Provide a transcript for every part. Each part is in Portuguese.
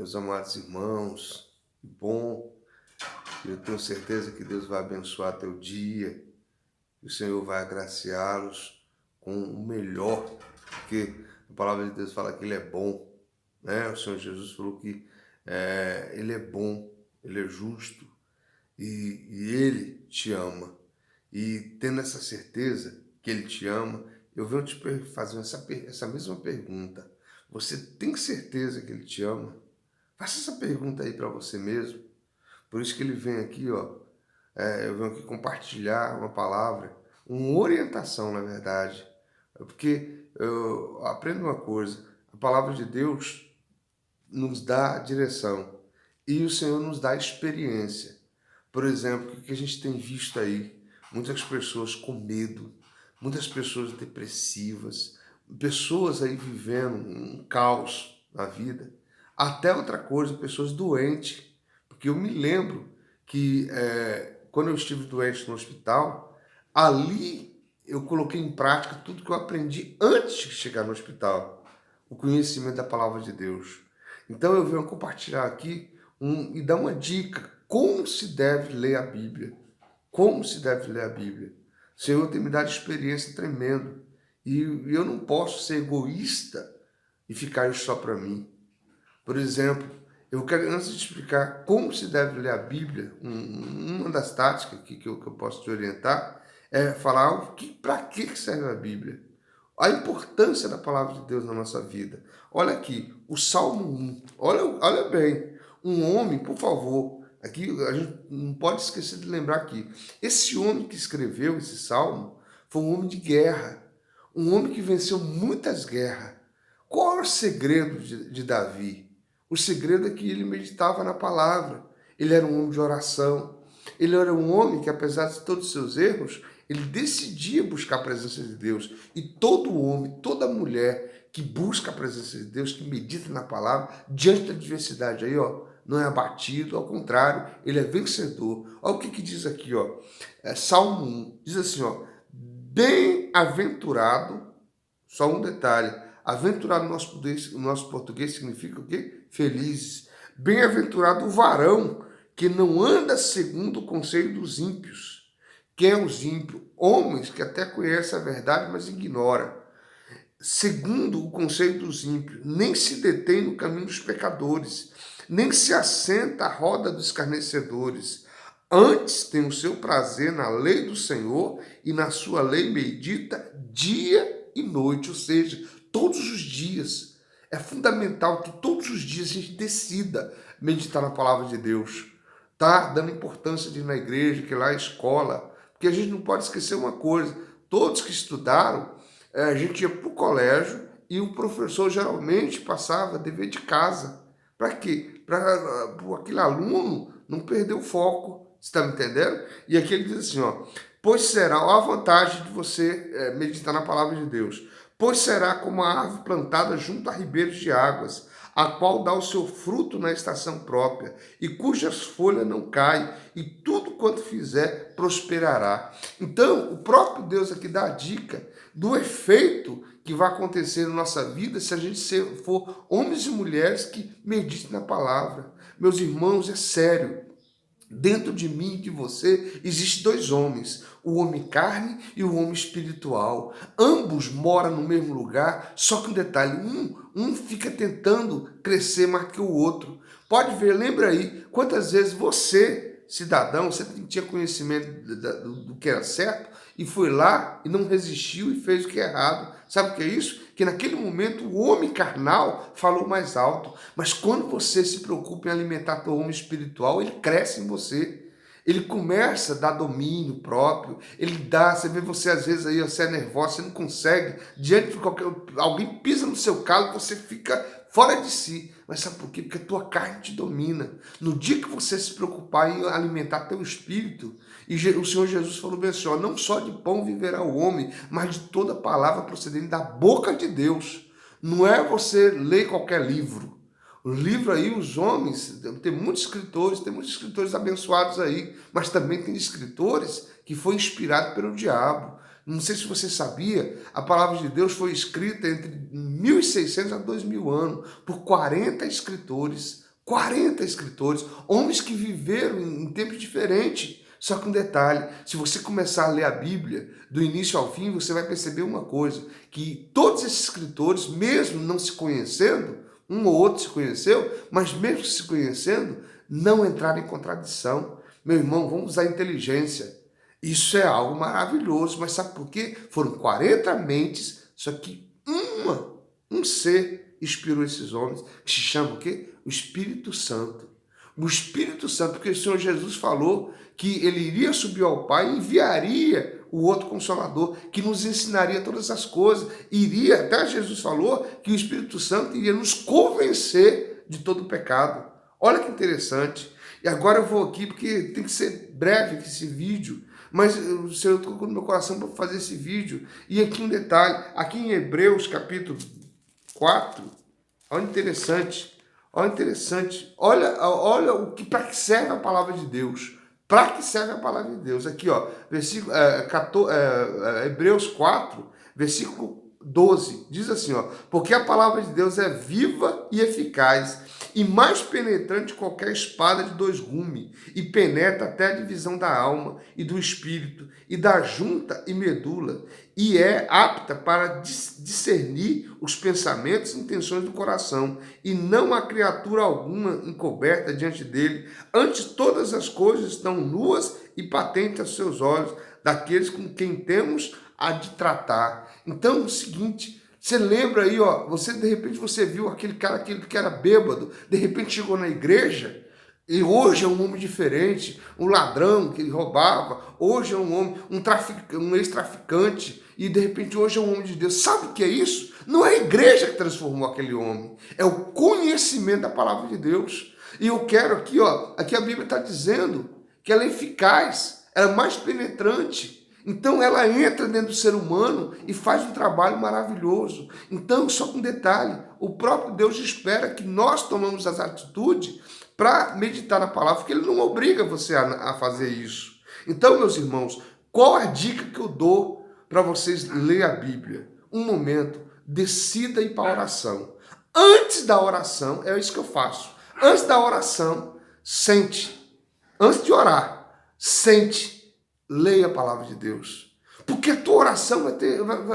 meus amados irmãos. Que bom. Eu tenho certeza que Deus vai abençoar teu dia, que o Senhor vai agraciá-los com o melhor, porque a palavra de Deus fala que Ele é bom, né? O Senhor Jesus falou que Ele é bom, Ele é justo e Ele te ama. E tendo essa certeza que Ele te ama, eu venho te fazer essa mesma pergunta. Você tem certeza que Ele te ama? Faça essa pergunta aí para você mesmo. Por isso que ele vem aqui, ó. Eu venho aqui compartilhar uma palavra, uma orientação, na verdade. Porque eu aprendo uma coisa: a palavra de Deus nos dá direção e o Senhor nos dá experiência. Por exemplo, o que a gente tem visto aí? Muitas pessoas com medo, muitas pessoas depressivas, pessoas aí vivendo um caos na vida. Até outra coisa, pessoas doentes. Porque eu me lembro que quando eu estive doente no hospital, ali eu coloquei em prática tudo que eu aprendi antes de chegar no hospital. O conhecimento da palavra de Deus. Então eu venho compartilhar aqui e dar uma dica. Como se deve ler a Bíblia? Como se deve ler a Bíblia? O Senhor tem me dado experiência tremenda. E eu não posso ser egoísta e ficar isso só para mim. Por exemplo, eu quero, antes de explicar como se deve ler a Bíblia, uma das táticas que eu posso te orientar é falar para que serve a Bíblia. A importância da palavra de Deus na nossa vida. Olha aqui, o Salmo 1. Olha bem, um homem, por favor, aqui a gente não pode esquecer de lembrar aqui. Esse homem que escreveu esse Salmo foi um homem de guerra. Um homem que venceu muitas guerras. Qual é o segredo de Davi? O segredo é que ele meditava na palavra. Ele era um homem de oração. Ele era um homem que, apesar de todos os seus erros, ele decidia buscar a presença de Deus. E todo homem, toda mulher que busca a presença de Deus, que medita na palavra, diante da adversidade aí, ó, não é abatido, ao contrário, ele é vencedor. Olha o que diz aqui, ó. Salmo 1, diz assim, ó: bem-aventurado, só um detalhe, aventurado no nosso português significa o quê? Felizes. Bem-aventurado o varão que não anda segundo o conselho dos ímpios. Quem é os ímpios? Homens que até conhecem a verdade, mas ignora. Segundo o conselho dos ímpios, nem se detém no caminho dos pecadores, nem se assenta à roda dos escarnecedores. Antes tem o seu prazer na lei do Senhor e na sua lei medita dia e noite, ou seja, todos os dias. É fundamental que todos os dias a gente decida meditar na palavra de Deus. Tá dando importância de ir na igreja, que lá é a escola. Porque a gente não pode esquecer uma coisa: todos que estudaram, a gente ia para o colégio e o professor geralmente passava dever de casa. Para quê? Para aquele aluno não perder o foco. Você está me entendendo? E aqui ele diz assim, ó: pois será, ó, a vantagem de você meditar na palavra de Deus. Pois será como a árvore plantada junto a ribeiros de águas, a qual dá o seu fruto na estação própria, e cujas folhas não caem, e tudo quanto fizer prosperará. Então, o próprio Deus aqui dá a dica do efeito que vai acontecer na nossa vida se a gente for homens e mulheres que meditem na palavra. Meus irmãos, é sério. Dentro de mim e de você existem dois homens, o homem carne e o homem espiritual. Ambos moram no mesmo lugar, só que um detalhe, um fica tentando crescer mais que o outro. Pode ver, lembra aí, quantas vezes você, cidadão, você tinha conhecimento do que era certo e foi lá e não resistiu e fez o que é errado. Sabe o que é isso? Que naquele momento o homem carnal falou mais alto. Mas quando você se preocupa em alimentar teu homem espiritual, ele cresce em você. Ele começa a dar domínio próprio. Ele dá, você vê você às vezes aí, você é nervoso, você não consegue. Diante de alguém pisa no seu calo, você fica fora de si. Mas sabe por quê? Porque a tua carne te domina. No dia que você se preocupar em alimentar teu espírito, e o Senhor Jesus falou bem assim, ó: não só de pão viverá o homem, mas de toda palavra procedente da boca de Deus. Não é você ler qualquer livro. O livro aí, os homens, tem muitos escritores abençoados aí, mas também tem escritores que foi inspirado pelo diabo. Não sei se você sabia, a palavra de Deus foi escrita entre 1600 a 2000 anos por 40 escritores. 40 escritores, homens que viveram em tempos diferentes. Só que um detalhe, se você começar a ler a Bíblia, do início ao fim, você vai perceber uma coisa, que todos esses escritores, mesmo não se conhecendo, um ou outro se conheceu, mas mesmo se conhecendo, não entraram em contradição. Meu irmão, vamos usar inteligência. Isso é algo maravilhoso, mas sabe por quê? Foram 40 mentes, só que um ser inspirou esses homens, que se chama o quê? O Espírito Santo. O Espírito Santo, porque o Senhor Jesus falou que ele iria subir ao Pai e enviaria o outro Consolador, que nos ensinaria todas as coisas. Até Jesus falou que o Espírito Santo iria nos convencer de todo o pecado. Olha que interessante. E agora eu vou aqui, porque tem que ser breve esse vídeo, mas o Senhor tocou no meu coração para fazer esse vídeo. E aqui um detalhe, aqui em Hebreus capítulo 4, olha interessante, olha o que, para que serve a palavra de Deus. Para que serve a palavra de Deus? Aqui, ó, versículo, Hebreus 4, versículo 12, diz assim, ó, porque a palavra de Deus é viva e eficaz, e mais penetrante que qualquer espada de 2 gumes, e penetra até a divisão da alma e do espírito, e da junta e medula, e é apta para discernir os pensamentos e intenções do coração, e não há criatura alguma encoberta diante dele, antes todas as coisas estão nuas e patentes aos seus olhos, daqueles com quem temos a de tratar. Então, é o seguinte, você lembra aí, ó, de repente você viu aquele que era bêbado, de repente chegou na igreja, e hoje é um homem diferente, um ladrão que roubava, hoje é um homem, um ex-traficante, e de repente hoje é um homem de Deus. Sabe o que é isso? Não é a igreja que transformou aquele homem, é o conhecimento da palavra de Deus. E eu quero aqui, ó, aqui a Bíblia está dizendo que ela é eficaz, ela é mais penetrante. Então ela entra dentro do ser humano e faz um trabalho maravilhoso. Então, só com um detalhe, o próprio Deus espera que nós tomamos as atitudes para meditar na palavra, porque ele não obriga você a fazer isso. Então, meus irmãos, qual a dica que eu dou para vocês lerem a Bíblia? Um momento, decida ir para a oração. Antes da oração, é isso que eu faço. Antes da oração, sente. Antes de orar, sente. Leia a palavra de Deus. Porque a tua oração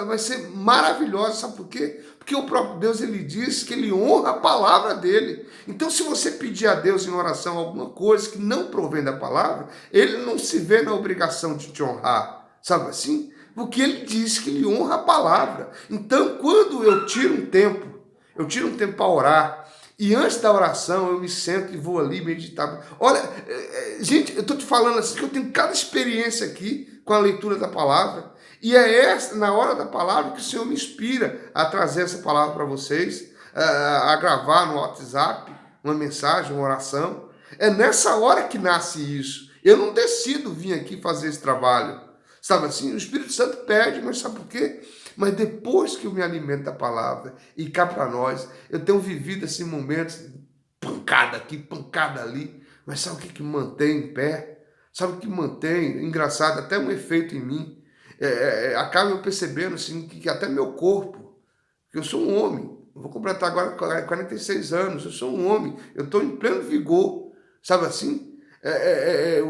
vai ser maravilhosa. Sabe por quê? Porque o próprio Deus, ele diz que ele honra a palavra dele. Então, se você pedir a Deus em oração alguma coisa que não provém da palavra, ele não se vê na obrigação de te honrar. Sabe assim? Porque ele diz que ele honra a palavra. Então, quando eu tiro um tempo para orar, e antes da oração, eu me sento e vou ali meditar. Olha, gente, eu estou te falando assim, que eu tenho cada experiência aqui com a leitura da palavra. E é na hora da palavra que o Senhor me inspira a trazer essa palavra para vocês, a gravar no WhatsApp uma mensagem, uma oração. É nessa hora que nasce isso. Eu não decido vir aqui fazer esse trabalho. Sabe assim? O Espírito Santo pede, mas sabe por quê? Mas depois que eu me alimento da palavra, e cá para nós, eu tenho vivido assim momentos, pancada aqui, pancada ali, mas sabe o que me mantém em pé? Sabe o que mantém? Engraçado, até um efeito em mim. Acaba eu percebendo assim, que até meu corpo, que eu sou um homem, eu vou completar agora 46 anos, eu sou um homem, eu estou em pleno vigor, sabe assim?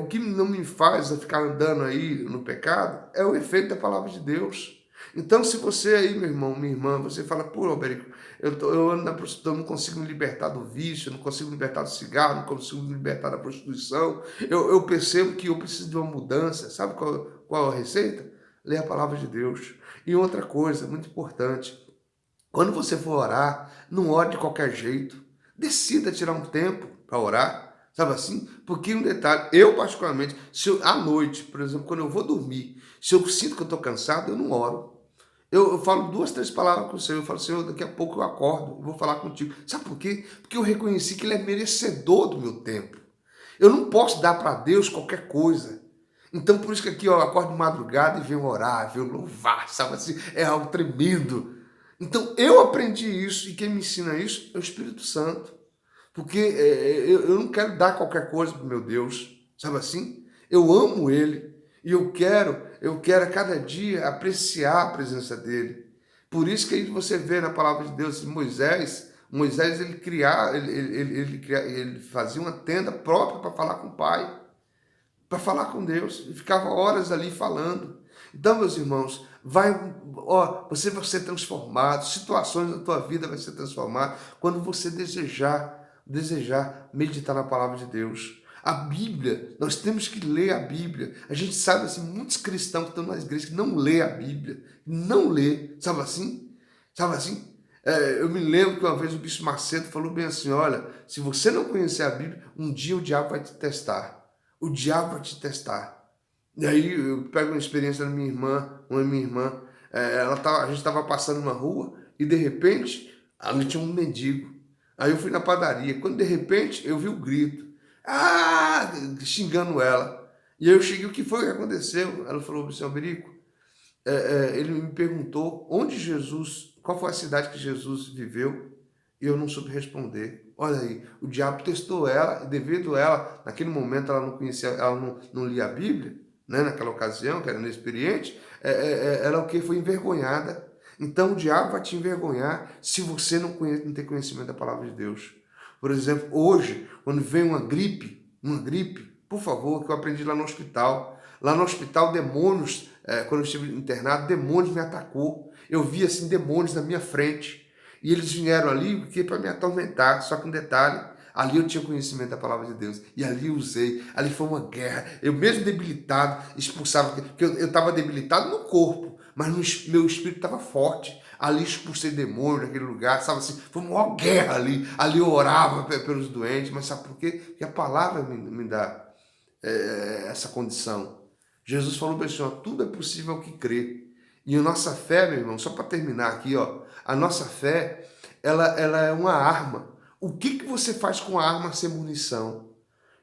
O que não me faz ficar andando aí no pecado é o efeito da palavra de Deus. Então, se você aí, meu irmão, minha irmã, você fala, pô, Alberico, eu ando na prostituição, não consigo me libertar do vício, não consigo me libertar do cigarro, não consigo me libertar da prostituição, eu percebo que eu preciso de uma mudança. Sabe qual a receita? Lê a palavra de Deus. E outra coisa, muito importante, quando você for orar, não ore de qualquer jeito. Decida tirar um tempo para orar, sabe assim? Porque um detalhe, eu particularmente, à noite, por exemplo, quando eu vou dormir, se eu sinto que eu estou cansado, eu não oro. Eu falo 2, 3 palavras com o Senhor. Eu falo, Senhor, daqui a pouco eu acordo, eu vou falar contigo. Sabe por quê? Porque eu reconheci que Ele é merecedor do meu tempo. Eu não posso dar para Deus qualquer coisa. Então, por isso que aqui eu acordo de madrugada e venho orar, venho louvar, sabe assim? É algo tremendo. Então, eu aprendi isso, e quem me ensina isso é o Espírito Santo. Porque eu não quero dar qualquer coisa para o meu Deus, sabe assim? Eu amo Ele. E eu quero a cada dia apreciar a presença dele. Por isso que aí você vê na palavra de Deus, Moisés, Moisés, ele fazia uma tenda própria para falar com o Pai, para falar com Deus, e ficava horas ali falando. Então, meus irmãos, você vai ser transformado, situações da tua vida vai ser transformada quando você desejar meditar na palavra de Deus. A Bíblia, nós temos que ler a Bíblia. A gente sabe assim, muitos cristãos que estão nas igrejas que não lê a Bíblia, não lê, sabe assim? Sabe assim? Eu me lembro que uma vez o Bispo Macedo falou bem assim, olha, se você não conhecer a Bíblia, um dia o diabo vai te testar. O diabo vai te testar. E aí eu pego uma experiência da minha irmã, a gente estava passando uma rua e de repente ali tinha um mendigo. Aí eu fui na padaria, quando de repente eu vi o grito, xingando ela. E aí eu cheguei, o que foi que aconteceu? Ela falou, seu Alberico, ele me perguntou qual foi a cidade que Jesus viveu, e eu não soube responder. Olha aí, o diabo testou ela, e devido a ela, naquele momento ela não conhecia, ela não lia a Bíblia, né, naquela ocasião, que era inexperiente, ela foi envergonhada. Então o diabo vai te envergonhar se você não tem conhecimento da palavra de Deus. Por exemplo, hoje, quando vem uma gripe, por favor, que eu aprendi lá no hospital. Lá no hospital, demônios, quando eu estive internado, demônios me atacou. Eu vi assim demônios na minha frente. E eles vieram ali para me atormentar. Só que um detalhe, ali eu tinha conhecimento da palavra de Deus. E ali eu usei. Ali foi uma guerra. Eu mesmo debilitado, expulsava. Porque eu estava debilitado no corpo, mas meu espírito estava forte. Ali expulsei demônio naquele lugar, sabe assim? Foi uma maior guerra ali. Ali eu orava pelos doentes. Mas sabe por quê? Porque a palavra me dá essa condição. Jesus falou bem assim, ó, tudo é possível ao que crê. E a nossa fé, meu irmão, só para terminar aqui, ó, a nossa fé, ela é uma arma. O que você faz com a arma sem munição?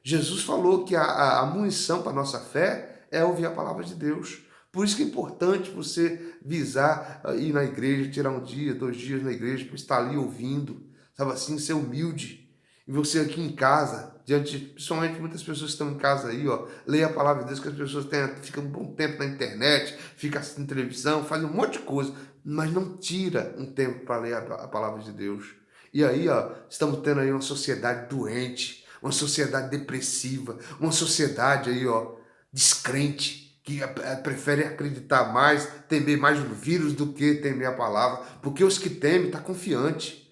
Jesus falou que a munição para a nossa fé é ouvir a palavra de Deus. Por isso que é importante você visar ir na igreja, tirar um dia, 2 dias na igreja, para estar ali ouvindo, sabe assim, ser humilde. E você aqui em casa, principalmente muitas pessoas que estão em casa aí, ó, leia a palavra de Deus, que as pessoas ficam um bom tempo na internet, ficam assistindo televisão, fazem um monte de coisa, mas não tira um tempo para ler a palavra de Deus. E aí, ó, estamos tendo aí uma sociedade doente, uma sociedade depressiva, uma sociedade aí, ó, descrente, que prefere acreditar mais, temer mais no vírus do que temer a palavra, porque os que temem estão confiantes.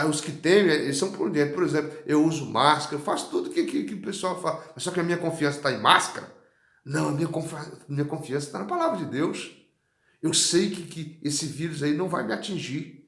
Os que temem, eles são prudentes. Por exemplo, eu uso máscara, eu faço tudo que o pessoal fala. Mas só que a minha confiança está em máscara? Não, a minha confiança está na palavra de Deus. Eu sei que esse vírus aí não vai me atingir.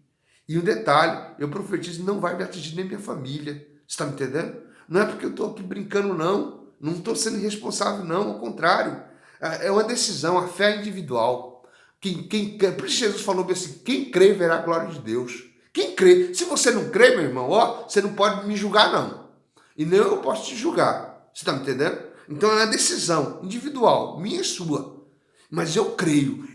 E um detalhe, eu profetizo, não vai me atingir nem minha família. Você está me entendendo? Não é porque eu estou aqui brincando, não. Não estou sendo irresponsável, não. Ao contrário. É uma decisão, a fé é individual. Por isso Jesus falou assim, quem crê verá a glória de Deus. Quem crê? Se você não crê, meu irmão, ó, você não pode me julgar, não. E nem eu posso te julgar. Você está me entendendo? Então é uma decisão individual, minha e sua. Mas eu creio.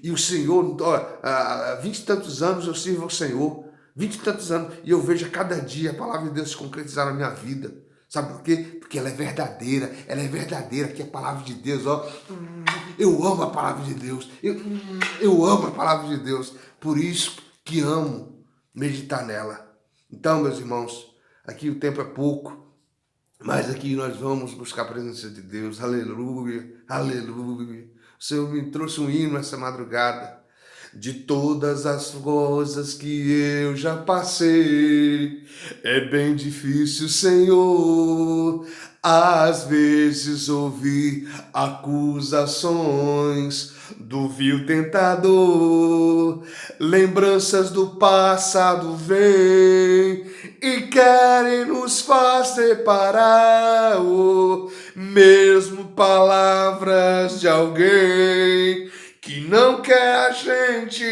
E o Senhor, há 20 e tantos anos eu sirvo ao Senhor. 20 e tantos anos. E eu vejo a cada dia a palavra de Deus se concretizar na minha vida. Sabe por quê? Porque ela é verdadeira. Ela é verdadeira, que é a palavra de Deus, ó. Eu amo a palavra de Deus. Eu amo a palavra de Deus. Por isso que amo meditar nela. Então, meus irmãos, aqui o tempo é pouco, mas aqui nós vamos buscar a presença de Deus. Aleluia, aleluia. O Senhor me trouxe um hino essa madrugada. De todas as coisas que eu já passei, é bem difícil, Senhor, às vezes ouvir acusações do vil tentador. Lembranças do passado vêm e querem nos fazer parar, mesmo palavras de alguém que não quer a gente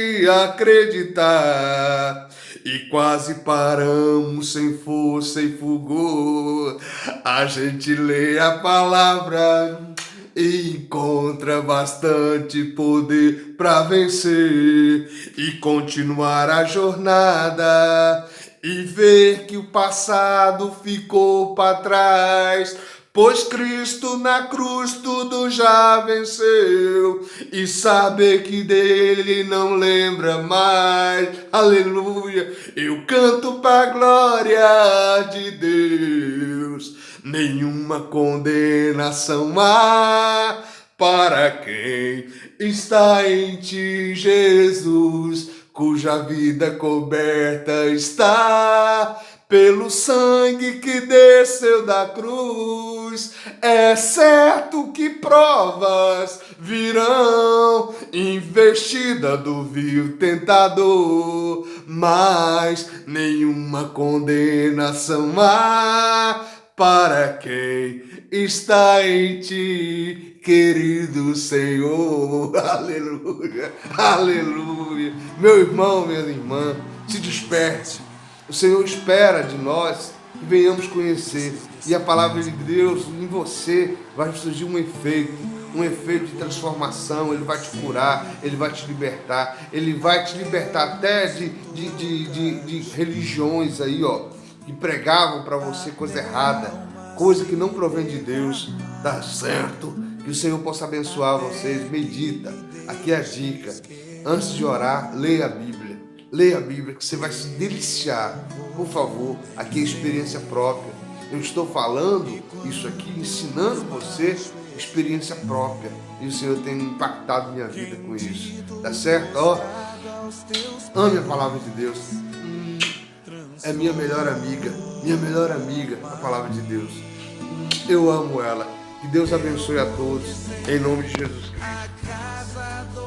acreditar. E quase paramos sem força e fulgor. A gente lê a palavra e encontra bastante poder para vencer e continuar a jornada e ver que o passado ficou para trás pois Cristo na cruz tudo já venceu, e saber que dele não lembra mais, aleluia, eu canto para a glória de Deus, nenhuma condenação há para quem está em ti, Jesus, cuja vida coberta está pelo sangue que desceu da cruz. É certo que provas virão, investida do vil tentador, mas nenhuma condenação há para quem está em ti, querido Senhor. Aleluia, aleluia. Meu irmão, minha irmã, se desperte. O Senhor espera de nós que venhamos conhecer. E a palavra de Deus em você vai surgir um efeito de transformação. Ele vai te curar, ele vai te libertar. Ele vai te libertar até de religiões aí, ó, que pregavam para você coisa errada, coisa que não provém de Deus. Tá certo? Que o Senhor possa abençoar vocês. Medita. Aqui é a dica. Antes de orar, leia a Bíblia. Leia a Bíblia que você vai se deliciar. Por favor, aqui é experiência própria. Eu estou falando isso aqui, ensinando você experiência própria. E o Senhor tem impactado minha vida com isso. Tá certo? Ó, ame a palavra de Deus. É minha melhor amiga, a palavra de Deus. Eu amo ela. Que Deus abençoe a todos, em nome de Jesus Cristo.